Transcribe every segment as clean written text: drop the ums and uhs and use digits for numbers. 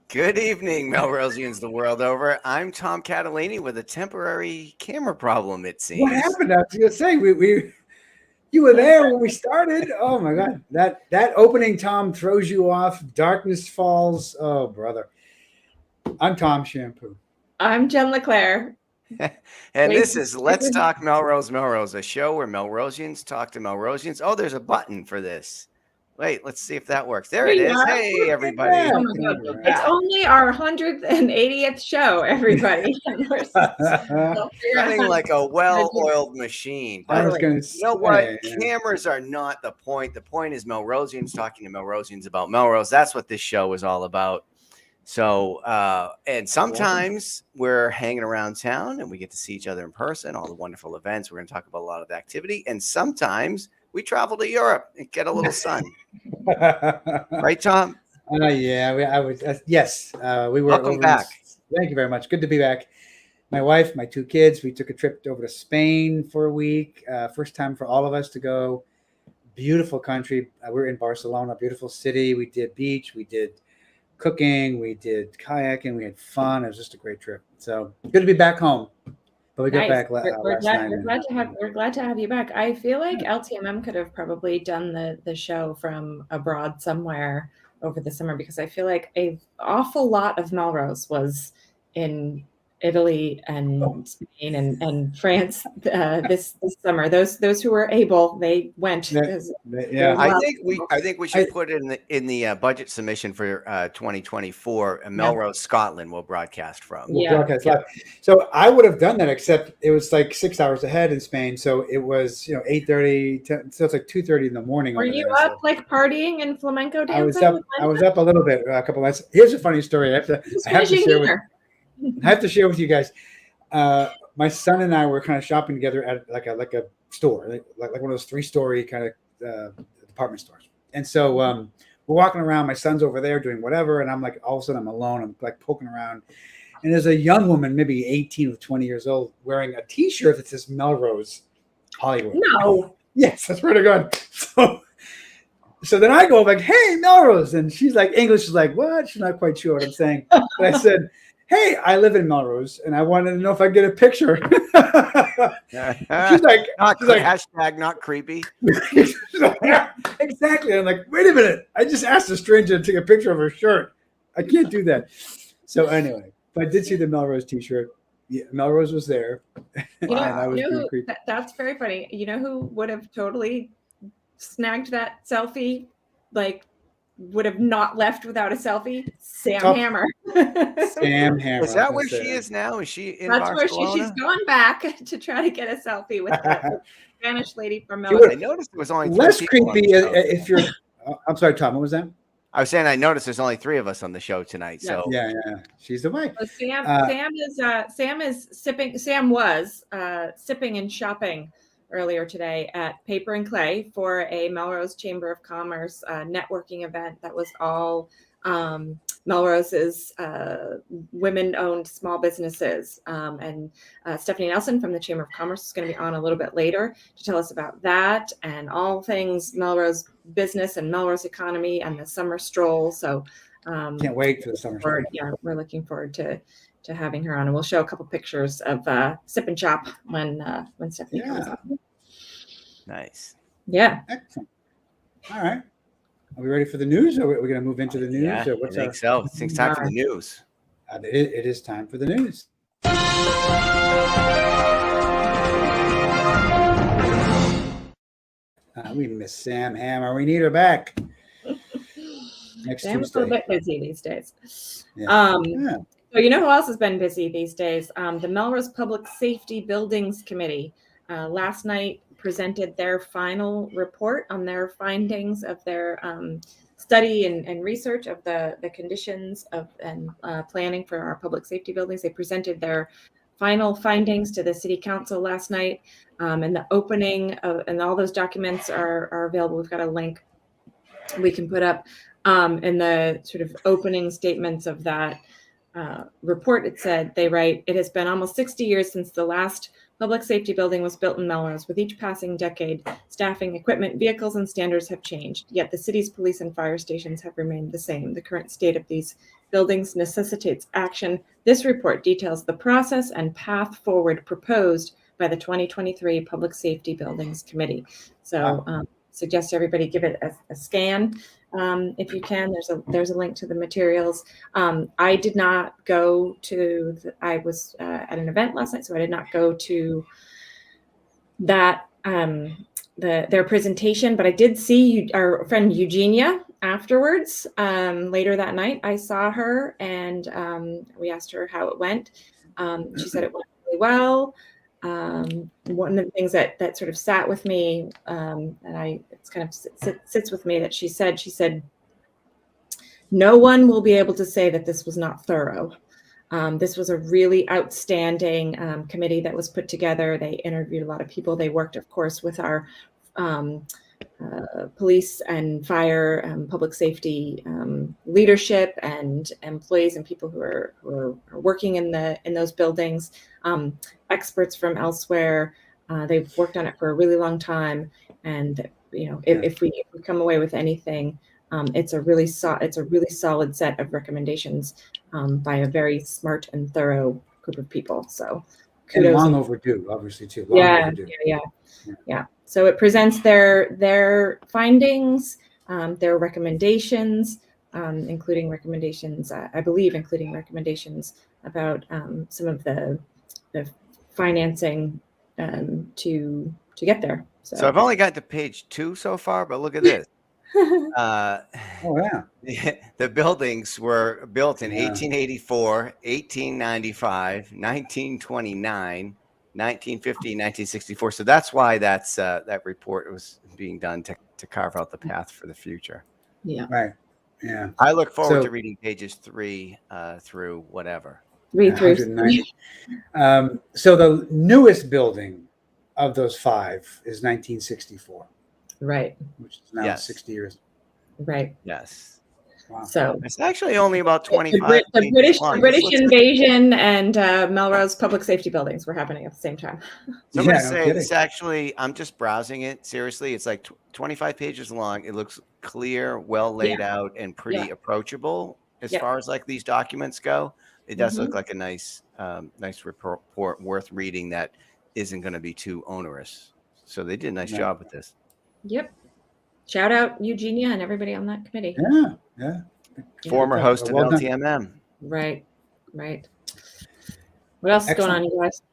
Good evening, Melrosians the world over. I'm Tom Catalini with a temporary camera problem, it seems. What happened? I was going to say, you were there when we started. Oh my God. That opening, Tom, throws you off. Darkness falls. Oh, brother. I'm Tom Shampoo. I'm Jen LeClaire. And this is Let's Talk Melrose, a show where Melrosians talk to Melrosians. Oh, there's a button for this. Wait, let's see if that works. There it is. Hey, everybody. Oh my God. It's only our 180th show, everybody. Running like a well-oiled machine. I was going to say. You know what? Cameras are not the point. The point is Melrosians talking to Melrosians about Melrose. That's what this show is all about. So, and sometimes we're hanging around town and we get to see each other in person, all the wonderful events. We're going to talk about a lot of the activity. And sometimes we travel to Europe and get a little sun. Right, Tom? Yeah, I was. Yes, we were. Welcome back. Thank you very much. Good to be back. My wife, my 2 kids, we took a trip over to Spain for a week. First time for all of us to go. Beautiful country. We're in Barcelona, beautiful city. We did beach. We did cooking. We did kayaking. We had fun. It was just a great trip. So good to be back home. But we got back last night. We're glad to have you back. I feel like LTMM could have probably done the show from abroad somewhere over the summer, because I feel like an awful lot of Melrose was in Italy and Spain and France this summer. Those who were able, they went. Yeah, I think we should put it in the budget submission for 2024. Melrose, Scotland, will broadcast from. Broadcast live. So I would have done that, except it was like 6 hours ahead in Spain. So it was 8:30. So it's like 2:30 in the morning. Were you up like partying and flamenco dancing? I was up a little bit, a couple nights. Here's a funny story. I have to share with you guys. My son and I were kind of shopping together at like a store, like one of those 3-story kind of department stores. And so we're walking around. My son's over there doing whatever, and I'm like, all of a sudden I'm alone. I'm like poking around, and there's a young woman, maybe 18 or 20 years old, wearing a T-shirt that says Melrose, Hollywood. No. Yes, I swear to God. So then I go like, "Hey, Melrose," and she's like, English is like, "What?" She's not quite sure what I'm saying. But I said, "Hey, I live in Melrose, and I wanted to know if I get a picture." she's like, hashtag not creepy. Like, yeah, exactly. I'm like, wait a minute. I just asked a stranger to take a picture of her shirt. I can't do that. So anyway, but I did see the Melrose T-shirt. Yeah, Melrose was there. That's very funny. You know who would have totally snagged that selfie? Like, would have not left without a selfie? Sam Hammer. Sam Hammer. Is that where she is now? Is she in That's Barcelona? Where she's gone back to try to get a selfie with the Spanish lady from Melrose. I noticed it was only less creepy if you're. I'm sorry, Tom. What was that? I was saying I noticed there's only 3 of us on the show tonight. So yeah, she's the wife. So Sam was sipping and shopping earlier today at Paper and Clay for a Melrose Chamber of Commerce networking event that was all Melrose's women-owned small businesses. And Stephanie Nelson from the Chamber of Commerce is going to be on a little bit later to tell us about that and all things Melrose business and Melrose economy and the summer stroll. So can't wait for the summer stroll. Yeah, we're looking forward to having her on, and we'll show a couple pictures of Sip and Shop when Stephanie comes on. Nice. Yeah. Excellent. All right. Are we ready for the news, or are we going to move into the news? Yeah, I think so. I think it's time for the news. It is time for the news. We miss Sam Hammer. We need her back. Next Sam's Tuesday. a little bit busy these days. Yeah. So you know who else has been busy these days? The Melrose Public Safety Buildings Committee last night presented their final report on their findings of their study and research of the conditions of and planning for our public safety buildings. They presented their final findings to the city council last night, and the opening of, and all those documents are available. We've got a link we can put up in the sort of opening statements of that report. It said, they write, "It has been almost 60 years since the last public safety building was built in Melrose. With each passing decade, staffing, equipment, vehicles, and standards have changed. Yet the city's police and fire stations have remained the same. The current state of these buildings necessitates action. This report details the process and path forward proposed by the 2023 Public Safety Buildings Committee." So suggest everybody give it a scan if you can. There's a link to the materials. I did not go to. I was at an event last night, so I did not go to that their presentation. But I did see our friend Eugenia afterwards. Later that night, I saw her, and we asked her how it went. She said it went really well. One of the things that sort of sat with me, and it's kind of sits with me, that she said, no one will be able to say that this was not thorough. This was a really outstanding committee that was put together. They interviewed a lot of people. They worked, of course, with our police and fire, public safety leadership and employees and people who are working in those buildings, experts from elsewhere. They've worked on it for a really long time, and if we come away with anything, it's a really solid set of recommendations by a very smart and thorough group of people. So kudos. And long overdue, obviously, too. Overdue. Yeah. So it presents their findings, their recommendations, including recommendations, I believe, including recommendations about some of the financing to get there. So I've only got to page 2 so far, but look at this. Oh, yeah. The buildings were built in 1884, 1895, 1929, 1950, 1964. So that's why that report was being done to carve out the path for the future. Yeah. Right. Yeah. I look forward to reading pages 3 through whatever. 3 through. So the newest building of those 5 is 1964. Right. Which is now 60 years. Right. Yes. Wow. So it's actually only about 25. The British invasion and Melrose public safety buildings were happening at the same time. Somebody say it's actually, I'm just browsing it. Seriously, it's like 25 pages long. It looks clear, well laid out, and pretty approachable as far as like these documents go. It does look like a nice report worth reading that isn't going to be too onerous. So they did a nice job with this. Yep. Shout out Eugenia and everybody on that committee. Yeah. Former host of LTMM. Right. What else is going on, you guys?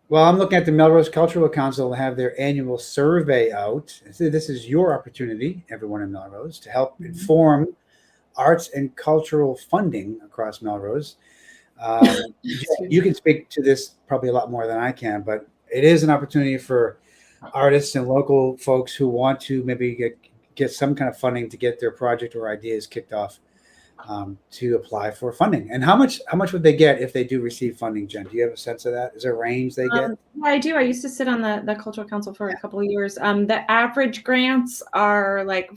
Well, I'm looking at the Melrose Cultural Council have their annual survey out. This is your opportunity, everyone in Melrose, to help inform arts and cultural funding across Melrose. You can speak to this probably a lot more than I can, but it is an opportunity for artists and local folks who want to maybe get some kind of funding to get their project or ideas kicked off, to apply for funding. And how much would they get if they do receive funding, Jen? Do you have a sense of that? Is there a range they get? Yeah, I do. I used to sit on the Cultural Council for a couple of years. The average grants are like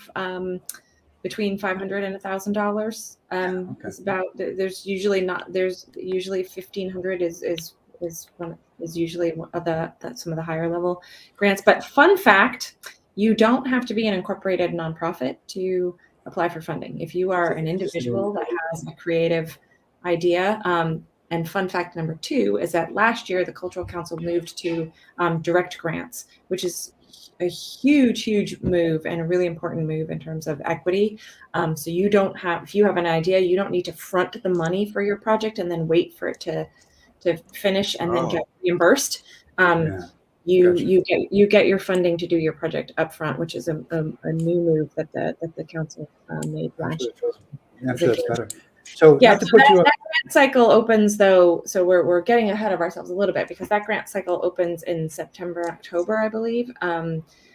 between $500 and $1,000. It's about, there's usually $1,500 is usually some of the higher level grants. But fun fact, you don't have to be an incorporated nonprofit to apply for funding. If you are an individual that has a creative idea, and fun fact number 2 is that last year the Cultural Council moved to direct grants, which is a huge move and a really important move in terms of equity. So you don't have, if you have an idea, you don't need to front the money for your project and then wait for it to finish and then get reimbursed. You get your funding to do your project up front, which is a new move that the council made last year. I'm sure it's better. So that grant cycle opens though. So we're getting ahead of ourselves a little bit because that grant cycle opens in September, October, I believe.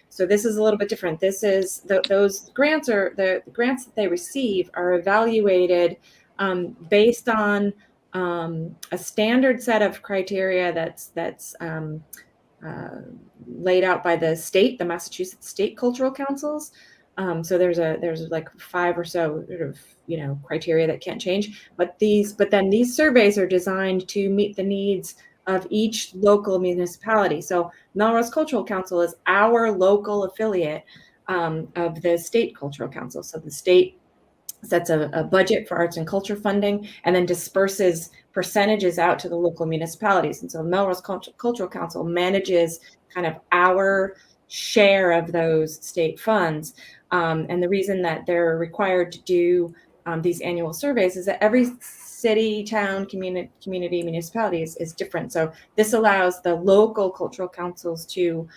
So this is a little bit different. This is those grants are the grants that they receive are evaluated based on a standard set of criteria that's laid out by the Massachusetts State Cultural Councils. So there's like 5 or so sort of criteria that can't change. But then these surveys are designed to meet the needs of each local municipality. So Melrose Cultural Council is our local affiliate of the State Cultural Council. So the state sets a budget for arts and culture funding and then disperses percentages out to the local municipalities. And so Melrose Cultural Council manages kind of our share of those state funds. And the reason that they're required to do these annual surveys is that every city, town, community, municipality is different. So this allows the local cultural councils to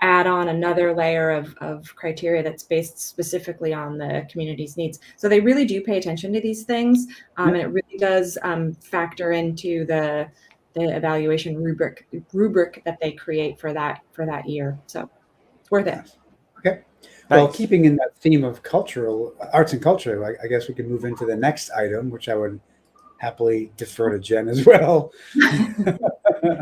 add on another layer of criteria that's based specifically on the community's needs. So they really do pay attention to these things, and it really does factor into the evaluation rubric that they create for that year. So it's worth it. Okay. Well, keeping in that theme of arts and culture, I guess we can move into the next item, which I would happily defer to Jen as well.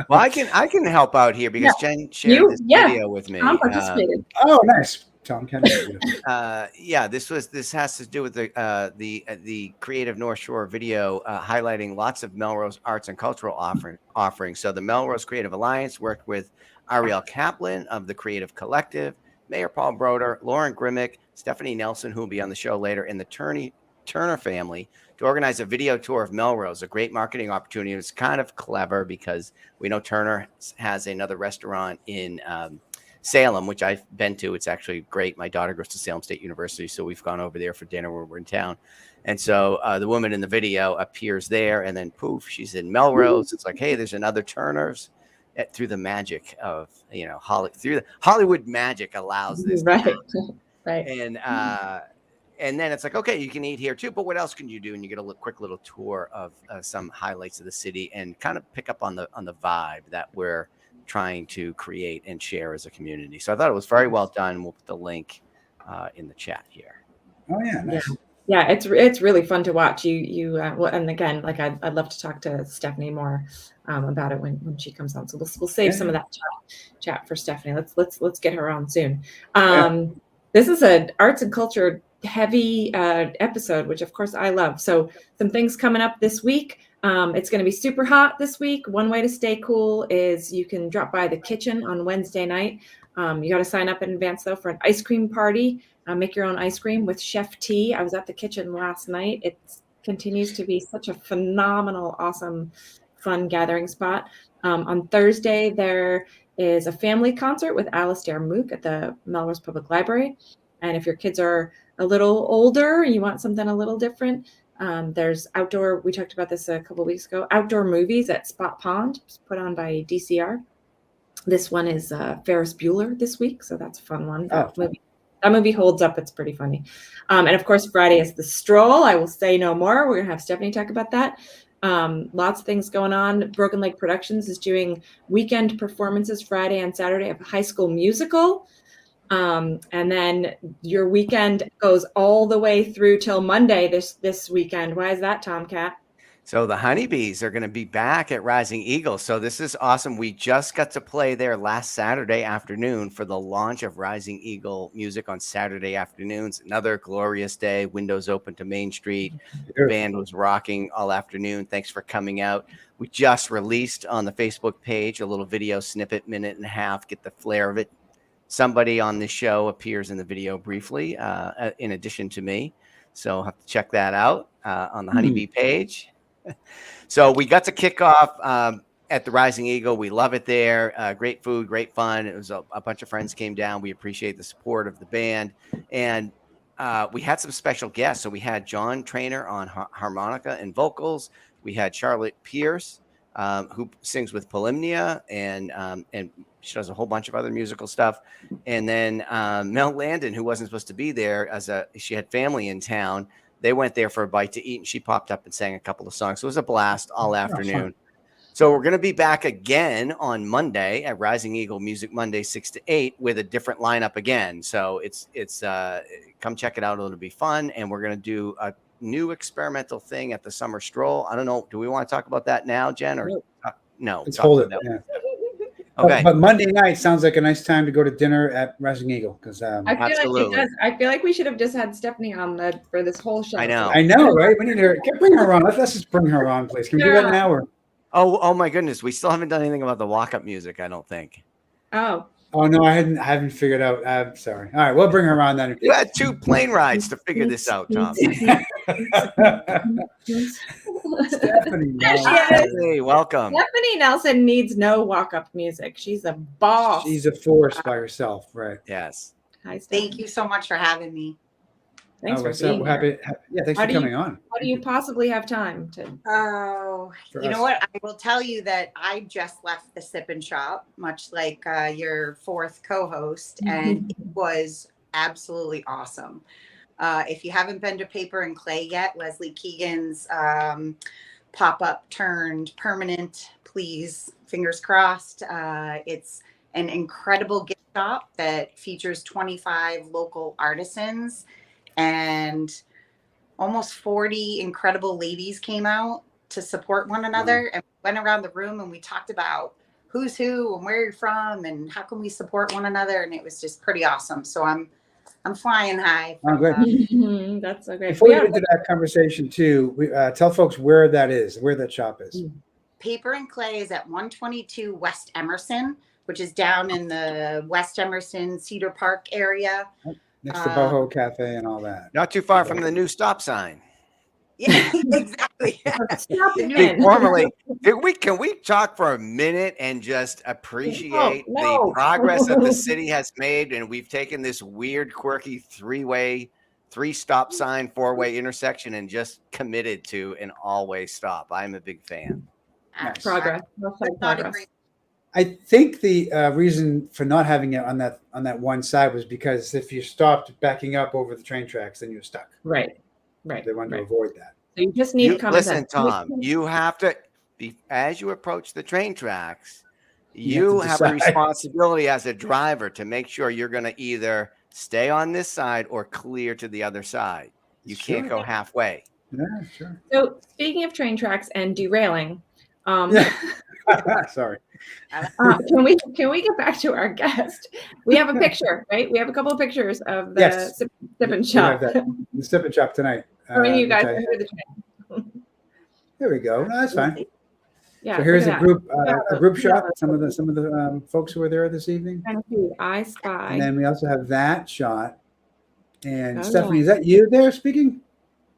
Well, I can help out here because Jen shared this video with me. Tom participated. Oh, nice. Tom can. This has to do with the Creative North Shore video highlighting lots of Melrose arts and cultural offerings. So the Melrose Creative Alliance worked with Ariel Kaplan of the Creative Collective, Mayor Paul Broder, Lauren Grimmick, Stephanie Nelson, who will be on the show later, and the Turner family to organize a video tour of Melrose, a great marketing opportunity. It's kind of clever because we know Turner has another restaurant in Salem, which I've been to. It's actually great. My daughter goes to Salem State University, so we've gone over there for dinner when we're in town. And so the woman in the video appears there, and then poof, she's in Melrose. It's like, hey, there's another Turner's. Through the magic of through the Hollywood magic allows this, right? And then it's like, okay, you can eat here too, but what else can you do? And you get a quick little tour of some highlights of the city and kind of pick up on the vibe that we're trying to create and share as a community. So I thought it was very well done. We'll put the link in the chat here. Oh yeah, nice. Yeah, it's really fun to watch. And again, like I'd love to talk to Stephanie more about it when she comes on. So we'll save some of that chat for Stephanie. Let's get her on soon. This is an arts and culture heavy episode, which of course I love. So some things coming up this week. It's going to be super hot this week. One way to stay cool is you can drop by the kitchen on Wednesday night. You got to sign up in advance though for an ice cream party. Make your own ice cream with Chef T. I was at the kitchen last night. It continues to be such a phenomenal, awesome, fun gathering spot. On Thursday, there is a family concert with Alastair Mook at the Melrose Public Library. And if your kids are a little older, you want something a little different, there's outdoor, we talked about this a couple of weeks ago, outdoor movies at Spot Pond, put on by DCR. This one is Ferris Bueller this week, so that's a fun one. That movie holds up. It's pretty funny. And of course, Friday is the Stroll. I will say no more. We're going to have Stephanie talk about that. Lots of things going on. Broken Lake Productions is doing weekend performances Friday and Saturday of High School Musical. And then your weekend goes all the way through till Monday this weekend. Why is that, Tomcat? So the Honeybees are going to be back at Rising Eagle. So this is awesome. We just got to play there last Saturday afternoon for the launch of Rising Eagle music on Saturday afternoons. Another glorious day. Windows open to Main Street. The band was rocking all afternoon. Thanks for coming out. We just released on the Facebook page a little video snippet, minute and a half. Get the flair of it. Somebody on this show appears in the video briefly, in addition to me. So I'll have to check that out on the Honeybee page. So we got to kick off at the Rising Eagle. We love it there. Great food, great fun. It was a bunch of friends came down. We appreciate the support of the band. And we had some special guests. So we had John Trainer on harmonica and vocals. We had Charlotte Pierce, who sings with Polymnia, and she does a whole bunch of other musical stuff. And then Mel Landon, who wasn't supposed to be there, she had family in town. They went there for a bite to eat, and she popped up and sang a couple of songs. So it was a blast all afternoon. So we're going to be back again on Monday at Rising Eagle Music Monday 6 to 8 with a different lineup again. So it's come check it out. It'll be fun. And we're going to do a new experimental thing at the Summer Stroll. I don't know. Do we want to talk about that now, Jen? Or no? Let's hold it. Yeah. Okay. But Monday night sounds like a nice time to go to dinner at Rising Eagle because I feel Absolutely. like it does. I feel like we should have just had Stephanie on for this whole show. I know. I know, right? We need her. Bring her on. Let's just bring her on, please. Can we do that now? Or Oh my goodness. We still haven't done anything about the walk-up music, I don't think. Oh no, I haven't figured out. I'm sorry. All right, we'll bring her on then. You had 2 plane rides to figure this out, Tom. Stephanie, There she is. Hey, welcome. Stephanie Nelson needs no walk-up music. She's a boss. She's a force by herself, right? Yes. Hi, Stephanie. Thank you so much for having me. Thanks for what's up? being We're here. happy. Yeah, thanks How for do you- coming on. How do you possibly have time to? Oh, For you us. know what? I will tell you that I just left the Sip and Shop, much like your fourth co-host, and it was absolutely awesome. If you haven't been to Paper and Clay yet, Leslie Keegan's pop-up turned permanent, please, fingers crossed. It's an incredible gift shop that features 25 local artisans, and almost 40 incredible ladies came out to support one another, and we went around the room and we talked about who's who and where you're from and how can we support one another, and it was just pretty awesome. So I'm flying high. Oh, good. That's so great. Before we get into that conversation too, we tell folks where that is, where that shop is. Paper and Clay is at 122 West Emerson, which is down in the West Emerson Cedar Park area. Next to Boho Cafe and all that. Not too far from the new stop sign. Yeah, exactly. Stop it, Hey, man. formally, can we talk for a minute and just appreciate No. the progress that the city has made? And we've taken this weird, quirky 3 stop sign, 4-way intersection and just committed to an all-way stop. I'm a big fan. Progress. Progress. I think the reason for not having it on that one side was because if you stopped backing up over the train tracks, then you're stuck. Right. They wanted to avoid that. So you just need common Listen, sense. Tom, you have to be as you approach the train tracks. You You have have to a decide. responsibility as a driver to make sure you're going to either stay on this side or clear to the other side. You can't Sure. go halfway. Yeah, sure. So speaking of train tracks and derailing, Yeah. Sorry. can we get back to our guest? We have a picture, right? We have a couple of pictures of the Yes. sip and We shop. have that. The Sip and Shop tonight. Showing you guys which I- under the train. There we go. No, that's fine. Yeah. So here's look a at group Yeah. shot. Some of the folks who were there this evening, that. Trying to see. I Spy. and then we also have that shot. And Oh, Stephanie, yeah. is that you there speaking?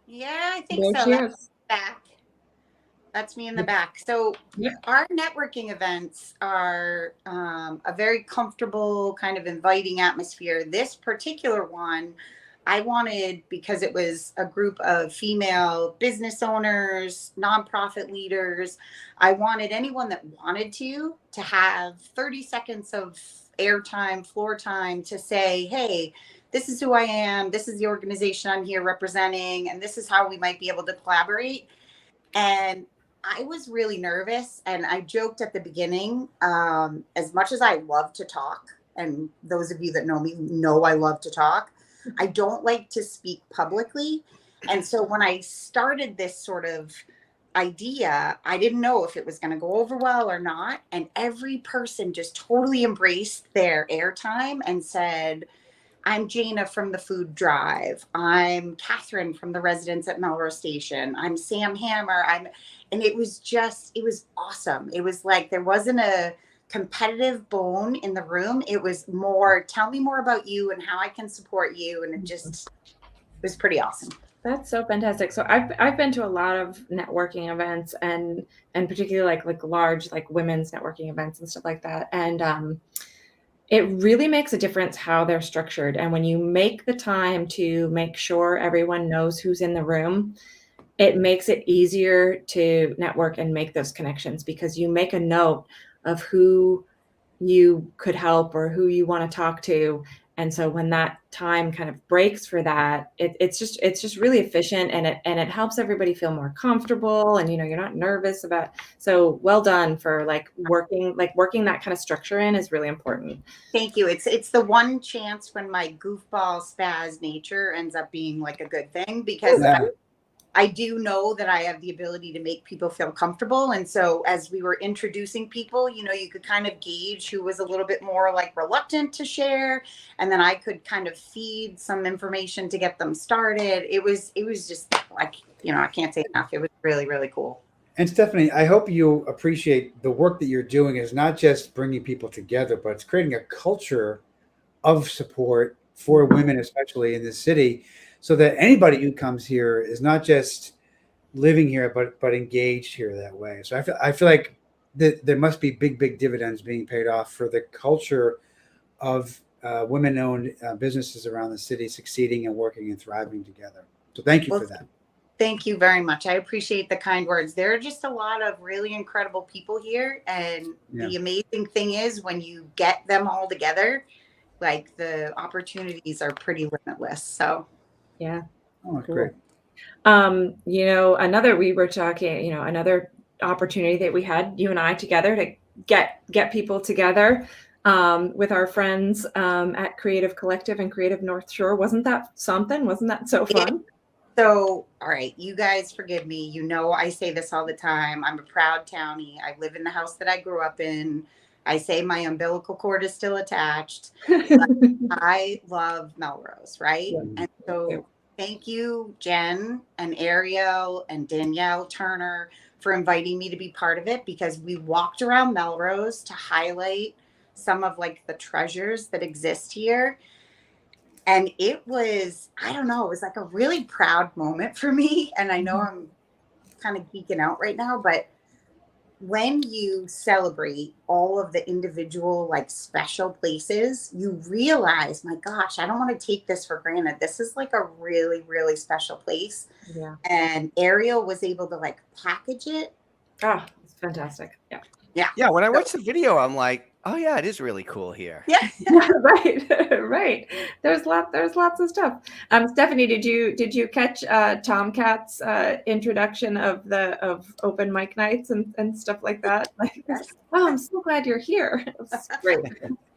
Yeah, I think There so. she That's is. back. That's me in the back. So Yep. our networking events are a very comfortable, kind of inviting atmosphere. This particular one, I wanted, because it was a group of female business owners, nonprofit leaders. I wanted anyone that wanted to have 30 seconds of airtime, floor time to say, hey, this is who I am. This is the organization I'm here representing. And this is how we might be able to collaborate. And I was really nervous. And I joked at the beginning, as much as I love to talk, and those of you that know me know I love to talk, I don't like to speak publicly. And so when I started this sort of idea, I didn't know if it was going to go over well or not. And every person just totally embraced their airtime and said, I'm Jana from the Food Drive. I'm Catherine from the residents at Melrose Station. I'm Sam Hammer. And it was awesome. It was like there wasn't a competitive bone in the room. It was more, tell me more about you and how I can support you. And it was pretty awesome. That's so fantastic. So I've been to a lot of networking events and particularly like large like women's networking events and stuff like that. And it really makes a difference how they're structured. And when you make the time to make sure everyone knows who's in the room, it makes it easier to network and make those connections because you make a note of who you could help or who you want to talk to. And so when that time kind of breaks for that, it's just really efficient, and it helps everybody feel more comfortable, and you're not nervous about. So well done for working that kind of structure in is really important. Thank you. It's the one chance when my goofball spaz nature ends up being like a good thing, because I do know that I have the ability to make people feel comfortable. And so as we were introducing people, you could kind of gauge who was a little bit more like reluctant to share. And then I could kind of feed some information to get them started. It was just like, I can't say enough. It was really, really cool. And Stephanie, I hope you appreciate the work that you're doing is not just bringing people together, but it's creating a culture of support for women, especially in this city, so that anybody who comes here is not just living here, but engaged here that way. So I feel like there must be big dividends being paid off for the culture of women-owned businesses around the city succeeding and working and thriving together. So thank you for that. Thank you very much. I appreciate the kind words. There are just a lot of really incredible people here. And the amazing thing is when you get them all together, like the opportunities are pretty limitless. So yeah. Oh, cool. Great. Another opportunity that we had, you and I together, to get people together with our friends at Creative Collective and Creative North Shore. Wasn't that something? Wasn't that so fun? So, all right, you guys forgive me. I say this all the time. I'm a proud townie. I live in the house that I grew up in. I say my umbilical cord is still attached. I love Melrose, right? Yeah. And so thank you, Jen and Ariel and Danielle Turner, for inviting me to be part of it, because we walked around Melrose to highlight some of the treasures that exist here. And it was, I don't know, it was like a really proud moment for me. And I know I'm kind of geeking out right now, but when you celebrate all of the individual special places, you realize, my gosh, I don't want to take this for granted. This is a really, really special place. Yeah. And Ariel was able to package it. Oh, it's fantastic. Yeah. Yeah. Yeah. When I watched the video, I'm like, oh yeah, it is really cool here. Yeah. Right. There's lots of stuff. Stephanie, did you catch Tomcat's introduction of open mic nights and stuff like that? Oh, I'm so glad you're here. It's great.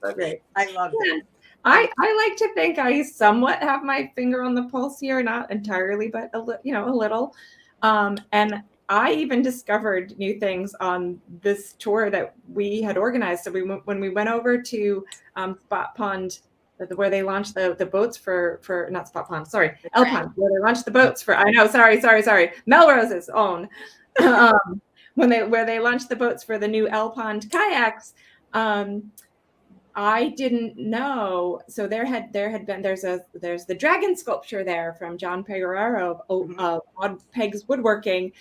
So great. I love it. I like to think I somewhat have my finger on the pulse here, not entirely, but a little. And I even discovered new things on this tour that we had organized. So when we went over to Spot Pond, where they launched the boats for not Spot Pond, sorry, L Pond, where they launched the boats for, I know, sorry, Melrose's own, where they launched the boats for the new L Pond kayaks. I didn't know. So there's the dragon sculpture there from John Pegueraro of Odd Pegs Woodworking.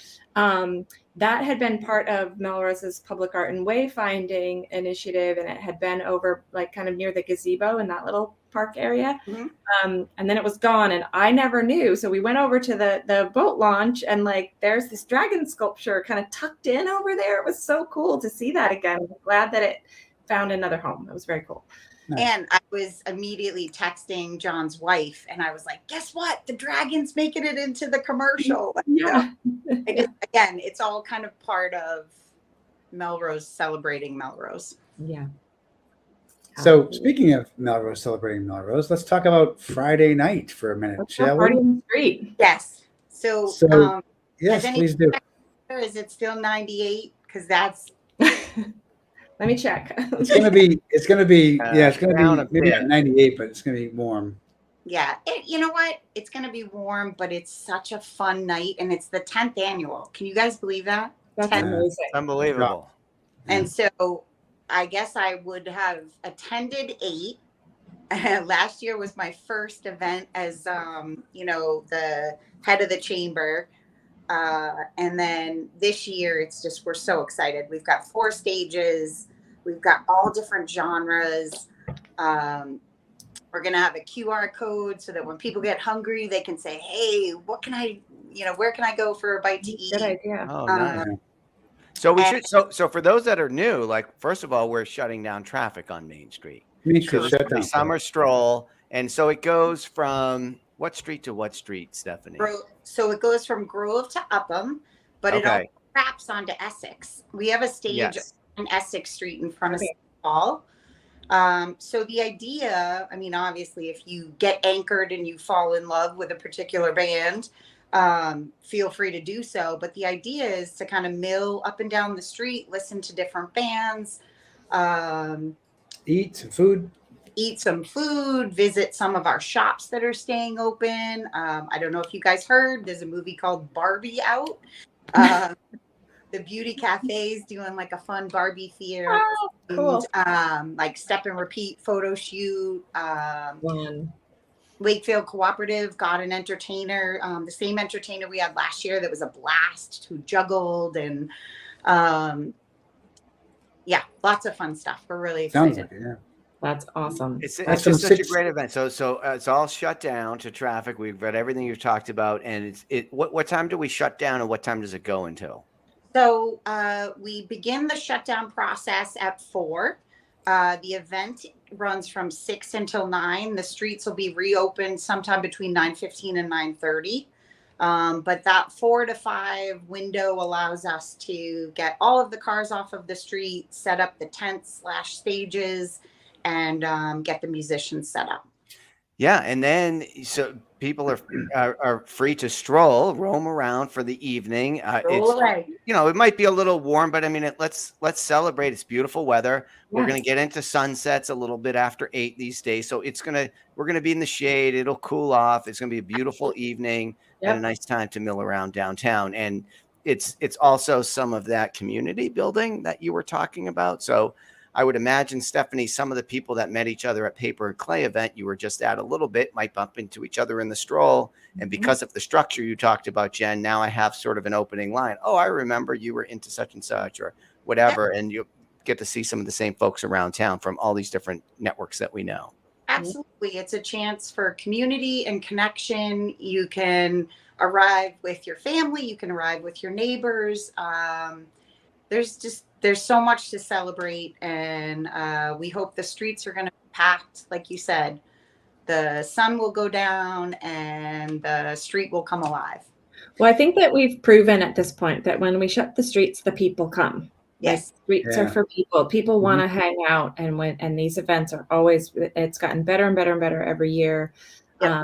That had been part of Melrose's Public Art and Wayfinding initiative, and it had been over kind of near the gazebo in that little park area. And then it was gone, and I never knew. So we went over to the boat launch, and there's this dragon sculpture kind of tucked in over there. It was so cool to see that again. I'm glad that it found another home. It was very cool. Nice. And I was immediately texting John's wife, and I was like, guess what? The dragon's making it into the commercial. Yeah. Again, it's all kind of part of Melrose celebrating Melrose. Yeah. So speaking of Melrose celebrating Melrose, let's talk about Friday night for a minute, shall we? Party in the street. Yes. So yes, please do. Is it still 98? Because that's Let me check. It's gonna be maybe not 98, but it's gonna be warm. Yeah. You know what? It's gonna be warm, but it's such a fun night, and it's the 10th annual. Can you guys believe that? That's amazing. Unbelievable. And so I guess I would have attended 8. Last year was my first event as the head of the chamber. And then this year, we're so excited. We've got 4 stages. We've got all different genres. We're going to have a QR code so that when people get hungry, they can say, hey, where can I go for a bite to eat? Good idea. Oh, nice. So we should, so for those that are new, first of all, we're shutting down traffic on Main Street. Main So Street this shut is the down. summer stroll, and so it goes from what street to what street, Stephanie? So it goes from Grove to Upham, but it also Okay. wraps onto Essex. We have a stage Yes. on Essex Street in front of Okay. City Hall. So the idea, I mean, obviously, if you get anchored and you fall in love with a particular band, feel free to do so. But the idea is to kind of mill up and down the street, listen to different bands, Eat some food. eat some food, visit some of our shops that are staying open. I don't know if you guys heard, there's a movie called Barbie out. The beauty cafe is doing like a fun Barbie theater. Oh, cool. And, like step and repeat photo shoot. One. Wakefield Cooperative got an entertainer, the same entertainer we had last year that was a blast, who juggled and yeah, lots of fun stuff. We're really excited. Sounds like it, yeah. That's awesome. It's That's just from such a 6 great event. So it's all shut down to traffic. We've read everything you've talked about, and what time do we shut down, and what time does it go until? So we begin the shutdown process at 4. The event runs from 6 until 9. The streets will be reopened sometime between 9:15 and 9:30. But that 4 to 5 window allows us to get all of the cars off of the street, set up the tents / stages, and get the musicians set up. Yeah, and then so people are free to roam around for the evening. Roll away. It might be a little warm, but I mean, let's celebrate. It's beautiful weather. We're going Yes. to get into sunsets a little bit after 8 these days, so we're going to be in the shade. It'll cool off. It's going to be a beautiful evening and a nice time to mill around downtown. And it's also some of that community building that you were talking about. So I would imagine, Stephanie, some of the people that met each other at Paper and Clay event you were just at a little bit might bump into each other in the stroll. And because of the structure you talked about, Jen, now I have sort of an opening line. Oh, I remember you were into such and such or whatever. And you get to see some of the same folks around town from all these different networks that we know. Absolutely. It's a chance for community and connection. You can arrive with your family. You can arrive with your neighbors. There's so much to celebrate, and we hope the streets are going to be packed. Like you said, the sun will go down and the street will come alive. Well, I think that we've proven at this point that when we shut the streets, the people come. Yes. Like, streets are for people. People want to hang out, and these events are always. It's gotten better and better and better every year. Yep.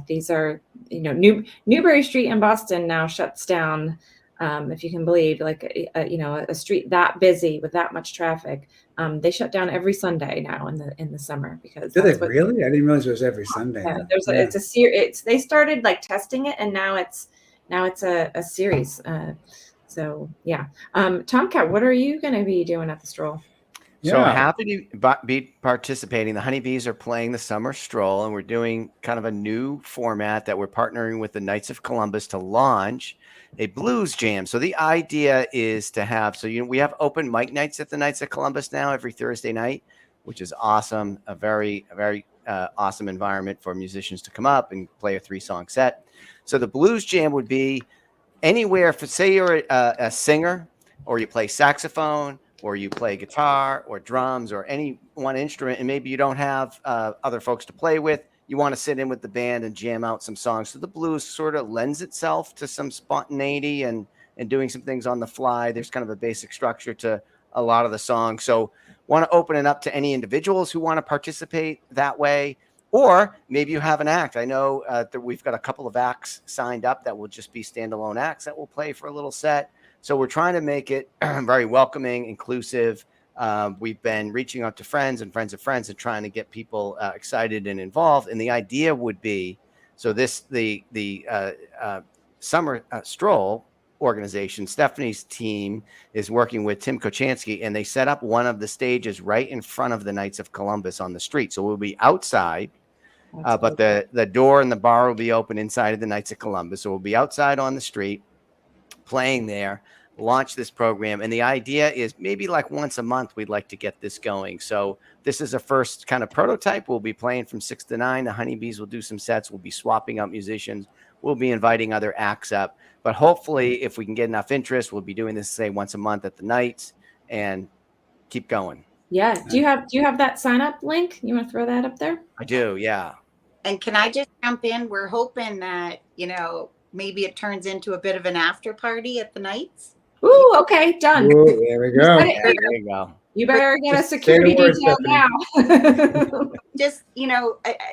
These are Newbury Street in Boston now shuts down. If you can believe, like a street that busy with that much traffic, they shut down every Sunday now in the summer because. Do they really? I didn't realize it was every Sunday. Yeah, it's a series. They started like testing it, and now it's a series. So yeah, Tomcat, what are you going to be doing at the stroll? So happy to be participating. The Honeybees are playing the summer stroll, and we're doing kind of a new format that we're partnering with the Knights of Columbus to launch a blues jam. So the idea is to have, we have open mic nights at the Knights of Columbus now every Thursday night, which is awesome. A very awesome environment for musicians to come up and play a 3-song set. So the blues jam would be anywhere for, say you're a singer, or you play saxophone, or you play guitar or drums or any one instrument, and maybe you don't have other folks to play with. You want to sit in with the band and jam out some songs. So the blues sort of lends itself to some spontaneity and doing some things on the fly. There's kind of a basic structure to a lot of the songs. So want to open it up to any individuals who want to participate that way. Or maybe you have an act. I know that we've got a couple of acts signed up that will just be standalone acts that will play for a little set. So we're trying to make it very welcoming, inclusive. We've been reaching out to friends and friends of friends and trying to get people excited and involved. And the idea would be, so the summer stroll organization, Stephanie's team is working with Tim Kochanski, and they set up one of the stages right in front of the Knights of Columbus on the street. So we'll be outside, but the door and the bar will be open inside of the Knights of Columbus. So we'll be outside on the street playing there, launch this program. And the idea is maybe like once a month, we'd like to get this going. So this is a first kind of prototype. We'll be playing from 6 to 9. The Honeybees will do some sets. We'll be swapping out musicians. We'll be inviting other acts up. But hopefully, if we can get enough interest, we'll be doing this, say, once a month at the Knights and keep going. Yeah. Do you have that sign up link? You want to throw that up there? I do, yeah. And can I just jump in? We're hoping that, maybe it turns into a bit of an after party at the Knights. Ooh, okay, done. Ooh, there we go. Yeah, there you go. You better get a Just say the security word, detail now. Just,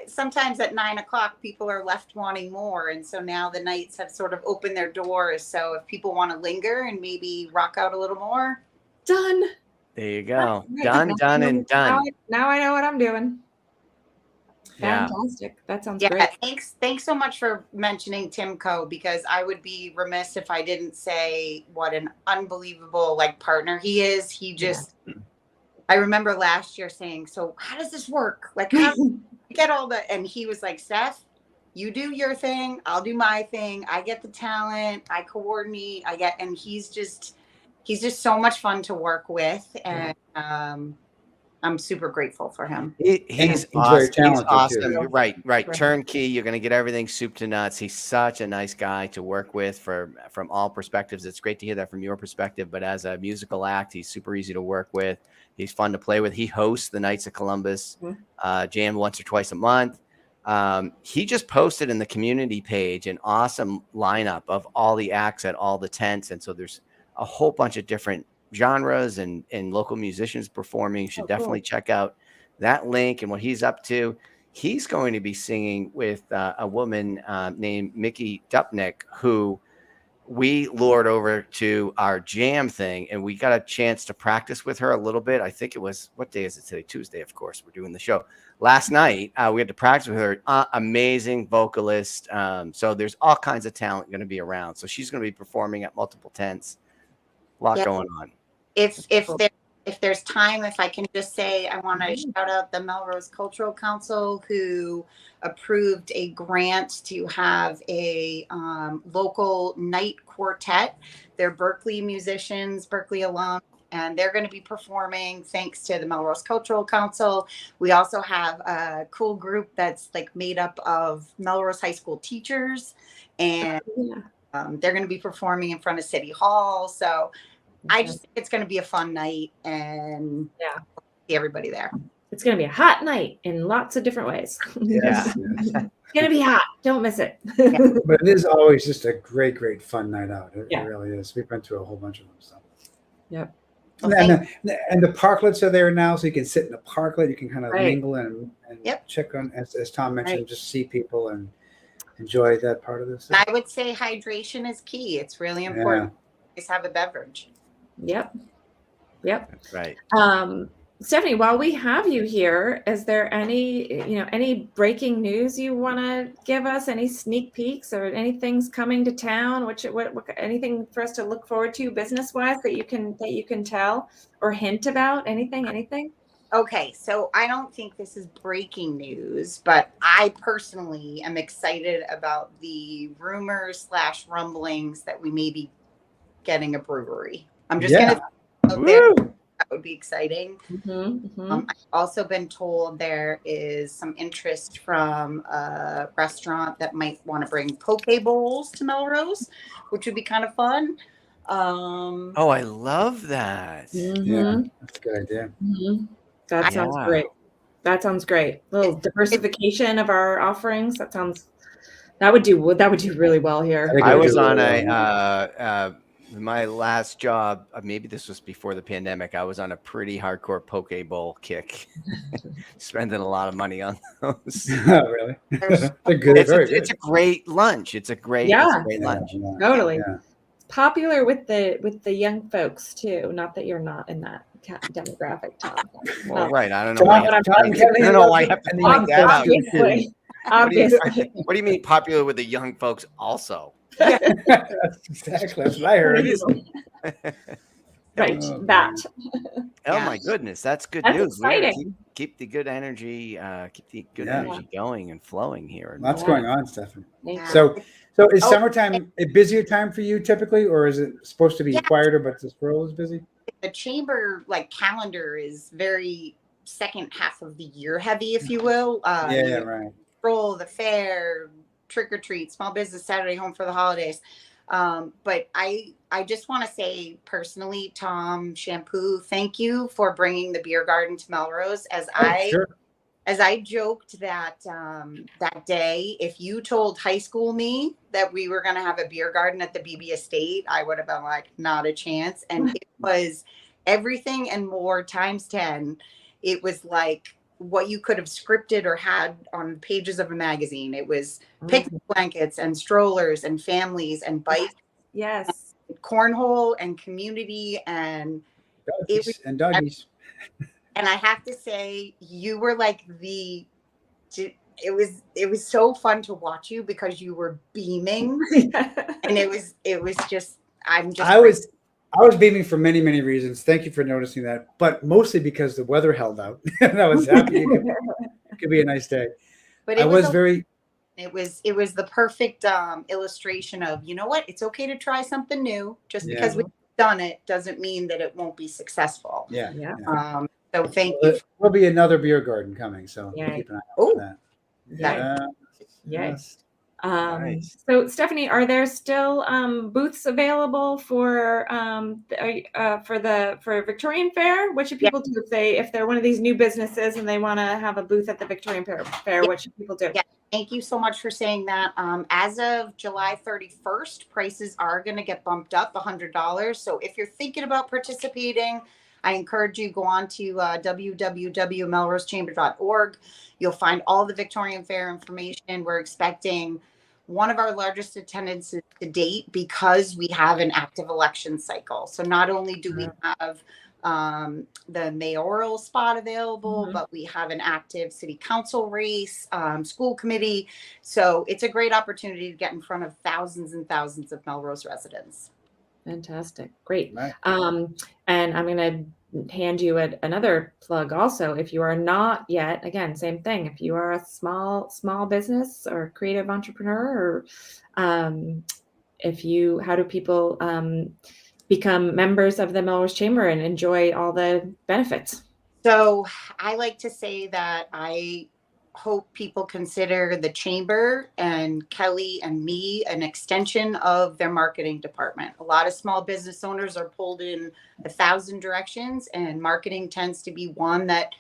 sometimes at 9:00, people are left wanting more. And so now the Knights have sort of opened their doors. So if people want to linger and maybe rock out a little more. Done. There you go. Right. Done, and done. Now I know what I'm doing. Yeah. Fantastic. That sounds Yeah, great. thanks so much for mentioning Timco, because I would be remiss if I didn't say what an unbelievable partner he is. He just, I remember last year saying, so how does this work? Like, how do I get all the, and he was like, Steph, you do your thing, I'll do my thing. I get the talent, I coordinate, and he's just so much fun to work with. And I'm super grateful for him. He's very awesome. talented, He's awesome. too. You're right. Turnkey. You're going to get everything soup to nuts. He's such a nice guy to work with from all perspectives. It's great to hear that from your perspective. But as a musical act, he's super easy to work with. He's fun to play with. He hosts the Knights of Columbus jam once or twice a month. He just posted in the community page an awesome lineup of all the acts at all the tents. And so there's a whole bunch of different genres and local musicians performing. You should definitely check out that link and what he's up to. He's going to be singing with a woman named Mickey Dupnick, who we lured over to our jam thing, and we got a chance to practice with her a little bit. I think it was, what day is it today? Tuesday, of course. We're doing the show. Last night, we had to practice with her. Amazing vocalist. So there's all kinds of talent going to be around. So she's going to be performing at multiple tents. A lot going on. If there's time, if I can just say, I want to shout out the Melrose Cultural Council, who approved a grant to have a local night quartet. They're Berkeley musicians, Berkeley alum, and they're going to be performing thanks to the Melrose Cultural Council. We also have a cool group that's made up of Melrose High School teachers, and they're going to be performing in front of City Hall. So I just think it's going to be a fun night, and see everybody there. It's going to be a hot night in lots of different ways. Yes. It's going to be hot. Don't miss it. But it is always just a great, great fun night out. It really is. We've been to a whole bunch of them. So. Yep. And the parklets are there now, so you can sit in a parklet. You can kind of mingle and check on, as Tom mentioned, just see people and enjoy that part of this. I would say hydration is key. It's really important. Just have a beverage. Yep. That's right. Stephanie, while we have you here, is there any breaking news you want to give us? Any sneak peeks or anything's coming to town? What anything for us to look forward to business-wise that you can tell or hint about? Anything? Okay, so I don't think this is breaking news, but I personally am excited about the rumors / rumblings that we may be getting a brewery. I'm just going to out there. That would be exciting. I've also been told there is some interest from a restaurant that might want to bring poke bowls to Melrose, which would be kind of fun. I love that. Yeah, that's a good idea. That sounds great. A little diversification of our offerings. That would do really well here. I was on my last job, maybe this was before the pandemic, I was on a pretty hardcore poke bowl kick, spending a lot of money on those. Really? They're good. It's a great lunch. It's a great lunch. Totally. Yeah. It's popular with the young folks too. Not that you're not in that demographic, Tom. Well, right. I don't know why I have to point that out. Obviously. What do you mean popular with the young folks also? Yeah, exactly. That's what I heard. Right. My goodness, that's good news. Exciting. Keep the good energy, energy going and flowing here. Lots going on, Stephanie. So is summertime a busier time for you typically, or is it supposed to be quieter, but the Stroll is busy? The chamber calendar is very second half of the year heavy, if you will. Right. Stroll, the fair, trick or treat, small business Saturday, home for the holidays. But I just want to say personally, Tom Shampoo, thank you for bringing the beer garden to Melrose. Sure. As I joked that that day, if you told high school me that we were going to have a beer garden at the BB Estate, I would have been like, not a chance. And it was everything and more times 10. It was like what you could have scripted or had on pages of a magazine. It was picnic blankets and strollers and families and bikes, Yes. cornhole and community, and it was, Doggies and doggies. and I have to say, you were like it was so fun to watch you because you were beaming, and it was just I was beaming for many, many reasons. Thank you for noticing that, but mostly because the weather held out, and I was happy. It could be a nice day. But it was the perfect illustration of, you know what, it's okay to try something new. Just Yeah. because we've done it doesn't mean that it won't be successful. Yeah. So thank you. There'll be another beer garden coming, so Yay. keep an eye out for that. Yay. Yes. Nice. So Stephanie, are there still booths available for Victorian Fair? What should people do if they're one of these new businesses and they want to have a booth at the Victorian Fair? What should people do? Yeah. Thank you so much for saying that. As of July 31st, prices are going to get bumped up $100. So if you're thinking about participating, I encourage you go on to www.melrosechamber.org. You'll find all the Victorian Fair information. We're expecting one of our largest attendances to date because we have an active election cycle. So not only do we have the mayoral spot available, but we have an active city council race, school committee. So it's a great opportunity to get in front of thousands and thousands of Melrose residents. Fantastic. Great. Right. And I'm going to hand you another plug also. If you are not yet, again, same thing. If you are a small business or creative entrepreneur, or how do people become members of the Melrose Chamber and enjoy all the benefits? So I like to say that I hope people consider the chamber and Kelly and me an extension of their marketing department. A lot of small business owners are pulled in 1,000 directions, and marketing tends to be one that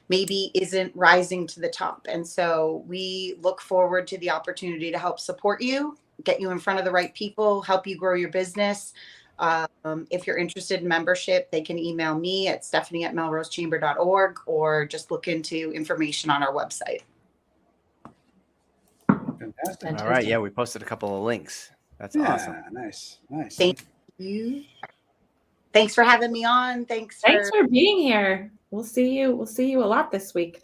maybe isn't rising to the top. And so we look forward to the opportunity to help support you, get you in front of the right people, help you grow your business. If you're interested in membership, they can email me at stephanie@melrosechamber.org or just look into information on our website. Fantastic. All right. Yeah, we posted a couple of links. That's awesome. Nice. Thank you. Thanks for having me on. Thanks for being here. We'll see you a lot this week.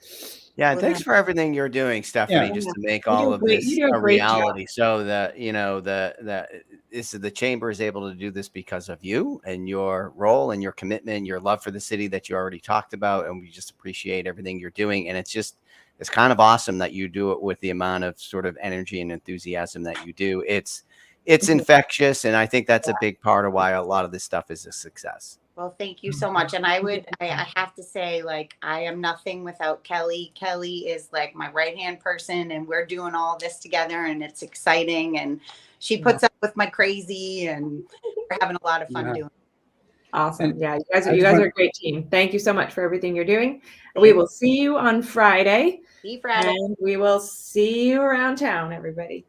Yeah, and thanks for everything you're doing, Stephanie, just to make all of this a reality. So that the chamber is able to do this because of you and your role and your commitment, your love for the city that you already talked about, and we just appreciate everything you're doing. And it's kind of awesome that you do it with the amount of sort of energy and enthusiasm that you do. It's infectious, and I think that's a big part of why a lot of this stuff is a success. Well, thank you so much. And I have to say, like, I am nothing without Kelly. Kelly is like my right-hand person, and we're doing all this together, and it's exciting. And she puts up with my crazy, and we're having a lot of fun doing it. Awesome. Yeah, you guys are a great team. Thank you so much for everything you're doing. We will see you on Friday. See you Friday. And we will see you around town, everybody.